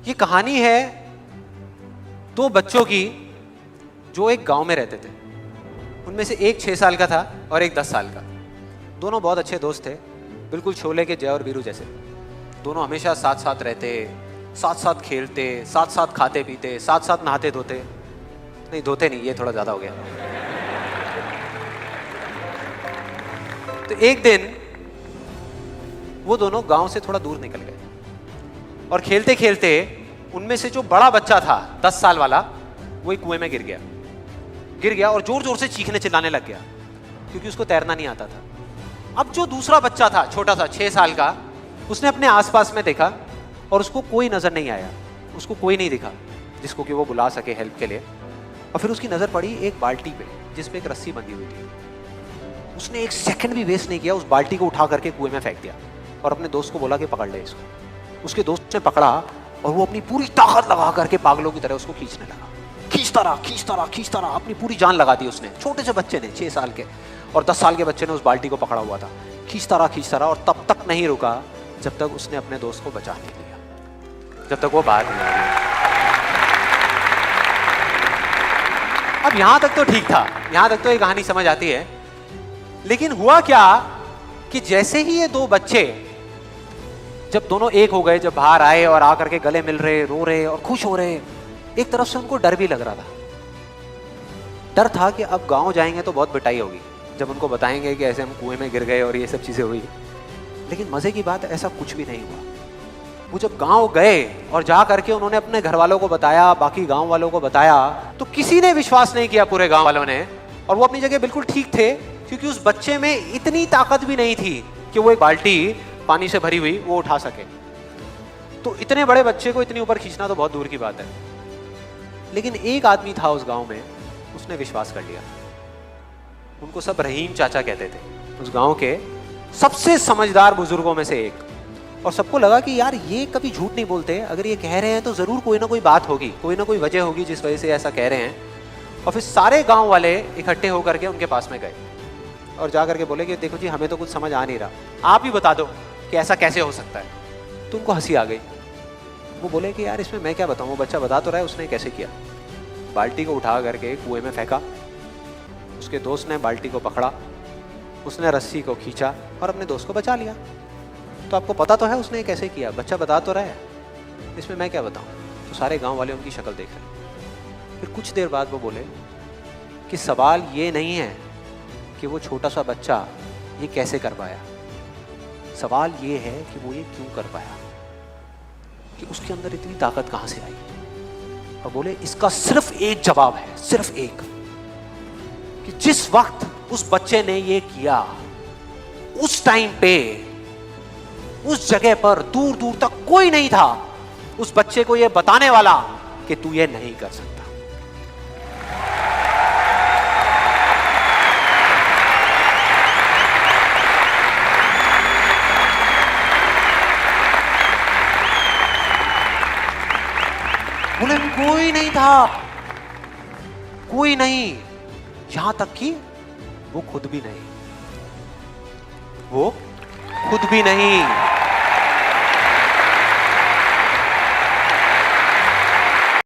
ये कहानी है दो बच्चों की जो एक गांव में रहते थे। उनमें से एक 6 साल का था और एक 10 साल का। दोनों बहुत अच्छे दोस्त थे, बिल्कुल शोले के जय और वीरू जैसे। दोनों हमेशा साथ साथ रहते, साथ साथ खेलते, साथ साथ खाते पीते, साथ साथ नहाते धोते। नहीं धोते नहीं, ये थोड़ा ज्यादा हो गया। तो एक दिन वो दोनों गांव से थोड़ा दूर निकल गए और खेलते खेलते उनमें से जो बड़ा बच्चा था 10 साल वाला, वो एक कुएं में गिर गया और जोर जोर से चीखने चिल्लाने लग गया क्योंकि उसको तैरना नहीं आता था। अब जो दूसरा बच्चा था छोटा सा 6 साल का, उसने अपने आसपास में देखा और उसको कोई नजर नहीं आया, उसको कोई नहीं दिखा जिसको कि वो बुला सके हेल्प के लिए। और फिर उसकी नजर पड़ी एक बाल्टी पे जिस पे एक रस्सी बंधी हुई थी। उसने एक सेकंड भी वेस्ट नहीं किया, उस बाल्टी को उठा करके कुएं में फेंक दिया और अपने दोस्त को बोला कि पकड़ ले इसको। उसके दोस्त ने पकड़ा और वो अपनी पूरी ताकत लगा करके पागलों की तरह उसको खींचने लगा। खींचता रहा, अपनी पूरी जान लगा दी उसने। छोटे से बच्चे ने, 6 साल के और 10 साल के बच्चे ने उस बाल्टी को पकड़ा हुआ था। खींचता रहा और तब तक नहीं रुका जब तक उसने अपने दोस्त को बचा नहीं लिया, जब तक वो बाहर नहीं आया। अब यहां तक तो ठीक था, यहां तक तो ये कहानी समझ आती है। लेकिन हुआ क्या कि जैसे ही ये दो बच्चे जब दोनों एक हो गए, जब बाहर आए और आकर के गले मिल रहे, रो रहे और खुश हो रहे, एक तरफ से उनको डर भी लग रहा था। डर था कि अब गांव जाएंगे तो बहुत पिटाई होगी जब उनको बताएंगे कि ऐसे हम कुएं में गिर गए और ये सब चीजें हुई। लेकिन मजे की बात, ऐसा कुछ भी नहीं हुआ। वो जब गांव गए और जा करके उन्होंने अपने घर वालों को बताया, बाकी गांव वालों को बताया, तो किसी ने विश्वास नहीं किया, पूरे गांव वालों ने। और वो अपनी जगह बिल्कुल ठीक थे क्योंकि उस बच्चे में इतनी ताकत भी नहीं थी कि वो एक बाल्टी पानी से भरी हुई वो उठा सके। तो इतने बड़े बच्चे को इतनी ऊपर खींचना तो बहुत दूर की बात है। लेकिन एक आदमी था उस गांव में, उसने विश्वास कर लिया। उनको सब रहीम चाचा कहते थे, उस गांव के सबसे समझदार बुजुर्गों में से एक। और सबको लगा कि यार ये कभी झूठ नहीं बोलते, अगर ये कह रहे हैं तो जरूर कोई ना कोई बात होगी, कोई ना कोई वजह होगी जिस वजह से ऐसा कह रहे हैं। और फिर सारे गांव वाले इकट्ठे होकर के उनके पास में गए और जा करके बोले कि देखो जी, हमें तो कुछ समझ आ नहीं रहा, आप ही बता दो कि ऐसा कैसे हो सकता है। तो उनको हंसी आ गई। वो बोले कि यार इसमें मैं क्या बताऊं, वो बच्चा बता तो रहा है उसने कैसे किया। बाल्टी को उठा करके कुएं में फेंका, उसके दोस्त ने बाल्टी को पकड़ा, उसने रस्सी को खींचा और अपने दोस्त को बचा लिया। तो आपको पता तो है उसने कैसे किया, बच्चा बता तो रहा है, इसमें मैं क्या बताऊं। तो सारे गांव वाले उनकी शक्ल देख रहे। फिर कुछ देर बाद वो बोले कि सवाल ये नहीं है कि वो छोटा सा बच्चा ये कैसे कर पाया, सवाल ये है कि वो ये क्यों कर पाया, कि उसके अंदर इतनी ताकत कहां से आई। और बोले इसका सिर्फ एक जवाब है, सिर्फ एक, कि जिस वक्त उस बच्चे ने ये किया, उस टाइम पे उस जगह पर दूर दूर तक कोई नहीं था उस बच्चे को ये बताने वाला कि तू ये नहीं कर सकता। बोले कोई नहीं था, कोई नहीं, यहां तक कि वो खुद भी नहीं, वो खुद भी नहीं।